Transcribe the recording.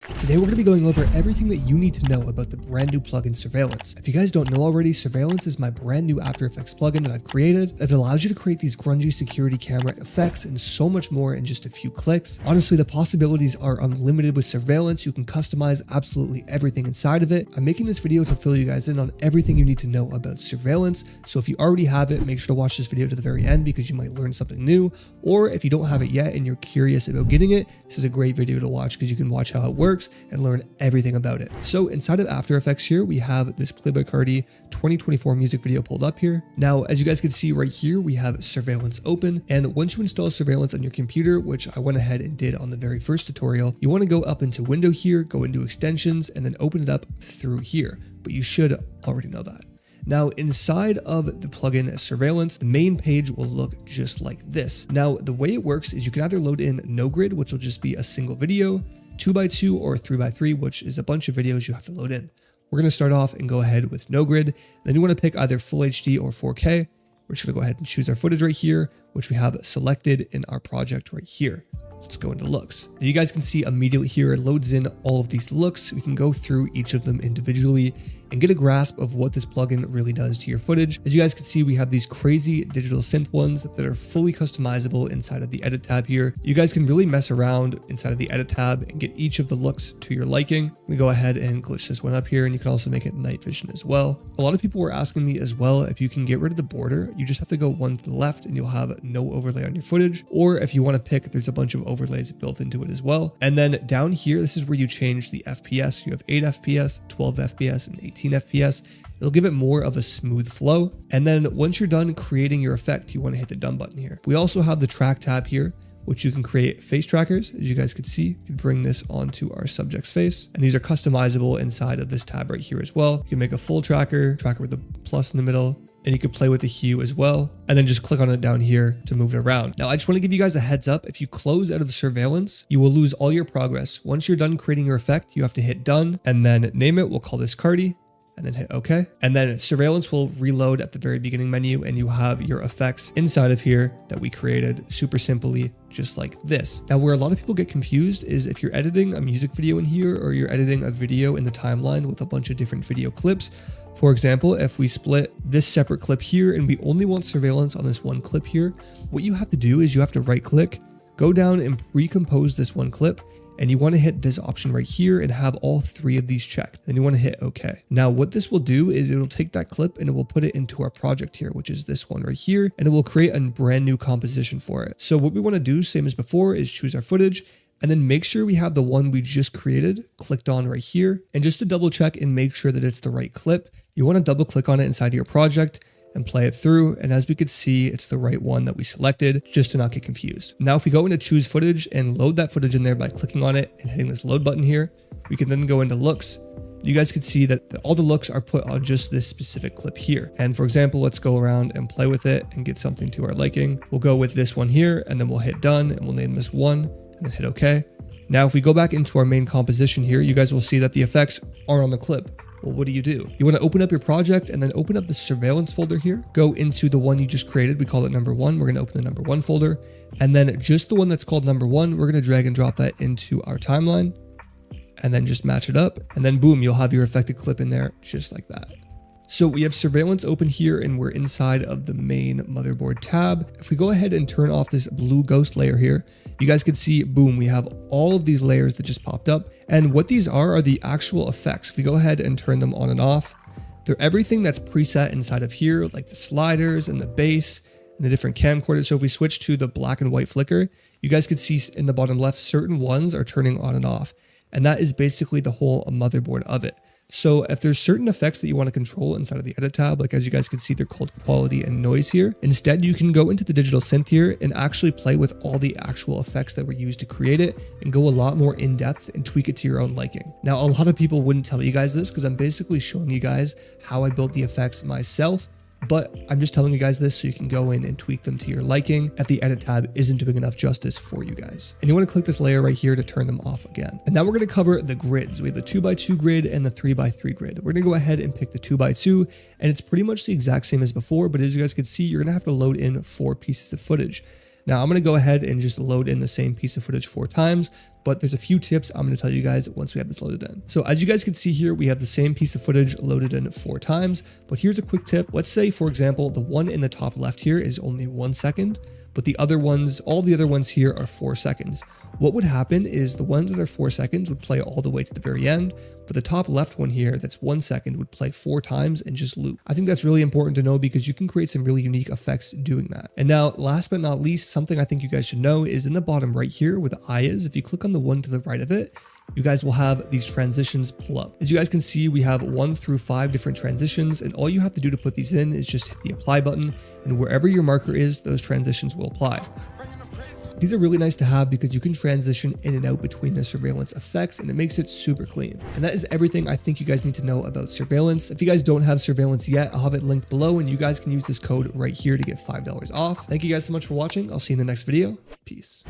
Today we're going to be going over everything that you need to know about the brand new plugin Surveillance. If you guys don't know already, Surveillance is my brand new After Effects plugin that I've created that allows you to create these grungy security camera effects and so much more in just a few clicks. Honestly, the possibilities are unlimited with Surveillance. You can customize absolutely everything inside of it. I'm making this video to fill you guys in on everything you need to know about Surveillance. So if you already have it, make sure to watch this video to the very end because you might learn something new. Or if you don't have it yet and you're curious about getting it, this is a great video to watch because you can watch how it works and learn everything about it. So inside of After Effects here, we have this Playboi Carti 2024 music video pulled up here. Now, as you guys can see right here, we have Surveillance open. And once you install Surveillance on your computer, which I went ahead and did on the very first tutorial, you want to go up into Window here, go into Extensions, and then open it up through here. But you should already know that. Now, inside of the plugin Surveillance, the main page will look just like this. Now, the way it works is you can either load in no grid, which will just be a single video, 2x2 or 3x3, which is a bunch of videos you have to load in. We're going to start off and go ahead with no grid. Then you want to pick either full HD or 4K. We're just going to go ahead and choose our footage right here, which we have selected in our project right here. Let's go into looks. Now you guys can see immediately here, it loads in all of these looks. We can go through each of them individually and get a grasp of what this plugin really does to your footage. As you guys can see, we have these crazy digital synth ones that are fully customizable inside of the edit tab here. You guys can really mess around inside of the edit tab and get each of the looks to your liking. We go ahead and glitch this one up here, and you can also make it night vision as well. A lot of people were asking me as well, if you can get rid of the border, you just have to go one to the left and you'll have no overlay on your footage. Or if you want to pick, there's a bunch of overlays built into it as well. And then down here, this is where you change the FPS. You have 8 FPS, 12 FPS, and 18 FPS. It'll give it more of a smooth flow. And then once you're done creating your effect, you want to hit the done button here. We also have the track tab here, which you can create face trackers. As you guys can see, you can bring this onto our subject's face. And these are customizable inside of this tab right here as well. You can make a full tracker with a plus in the middle, and you can play with the hue as well, and then just click on it down here to move it around. Now, I just want to give you guys a heads up. If you close out of Surveillance, you will lose all your progress. Once you're done creating your effect, you have to hit done and then name it. We'll call this Carti, and then hit OK. And then Surveillance will reload at the very beginning menu, and you have your effects inside of here that we created super simply, just like this. Now, where a lot of people get confused is if you're editing a music video in here, or you're editing a video in the timeline with a bunch of different video clips. For example, if we split this separate clip here and we only want Surveillance on this one clip here, what you have to do is you have to right click, go down and pre-compose this one clip, and you want to hit this option right here and have all 3 of these checked. Then you want to hit OK. Now, what this will do is it'll take that clip and it will put it into our project here, which is this one right here, and it will create a brand new composition for it. So what we want to do, same as before, is choose our footage, and then make sure we have the one we just created clicked on right here. And just to double check and make sure that it's the right clip, you want to double click on it inside of your project and play it through. And as we could see, it's the right one that we selected, just to not get confused. Now, if we go into choose footage and load that footage in there by clicking on it and hitting this load button here, we can then go into looks. You guys can see that all the looks are put on just this specific clip here. And for example, let's go around and play with it and get something to our liking. We'll go with this one here, and then we'll hit done, and we'll name this one, and then hit OK. Now, if we go back into our main composition here, you guys will see that the effects are on the clip. Well, what do? You want to open up your project and then open up the Surveillance folder here. Go into the one you just created. We call it number 1. We're going to open the number 1 folder. And then just the one that's called number 1, we're going to drag and drop that into our timeline. And then just match it up. And then boom, you'll have your affected clip in there just like that. So we have Surveillance open here, and we're inside of the main motherboard tab. If we go ahead and turn off this blue ghost layer here, you guys can see, boom, we have all of these layers that just popped up. And what these are the actual effects. If we go ahead and turn them on and off, they're everything that's preset inside of here, like the sliders and the bass and the different camcorders. So if we switch to the black and white flicker, you guys can see in the bottom left, certain ones are turning on and off. And that is basically the whole motherboard of it. So if there's certain effects that you want to control inside of the edit tab, like as you guys can see, they're called quality and noise here. Instead, you can go into the digital synth here and actually play with all the actual effects that were used to create it and go a lot more in depth and tweak it to your own liking. Now, a lot of people wouldn't tell you guys this because I'm basically showing you guys how I built the effects myself. But I'm just telling you guys this so you can go in and tweak them to your liking if the edit tab isn't doing enough justice for you guys. And you want to click this layer right here to turn them off again. And now we're going to cover the grids. We have the 2x2 grid and the 3x3 grid. We're going to go ahead and pick the 2x2, and it's pretty much the exact same as before, but as you guys can see, you're going to have to load in 4 pieces of footage. Now I'm going to go ahead and just load in the same piece of footage 4 times, but there's a few tips I'm going to tell you guys once we have this loaded in. So as you guys can see here, we have the same piece of footage loaded in 4 times, but here's a quick tip. Let's say, for example, the one in the top left here is only 1 second, but the other ones, all the other ones here are 4 seconds. What would happen is the ones that are 4 seconds would play all the way to the very end, but the top left one here that's 1 second would play 4 times and just loop. I think that's really important to know because you can create some really unique effects doing that. And now, last but not least, something I think you guys should know is in the bottom right here where the eye is, if you click on the one to the right of it, you guys will have these transitions pull up. As you guys can see, we have 1 through 5 different transitions, and all you have to do to put these in is just hit the apply button, and wherever your marker is, those transitions will apply. These are really nice to have because you can transition in and out between the surveillance effects and it makes it super clean. And that is everything I think you guys need to know about surveillance. If you guys don't have surveillance yet, I'll have it linked below and you guys can use this code right here to get $5 off. Thank you guys so much for watching. I'll see you in the next video. Peace.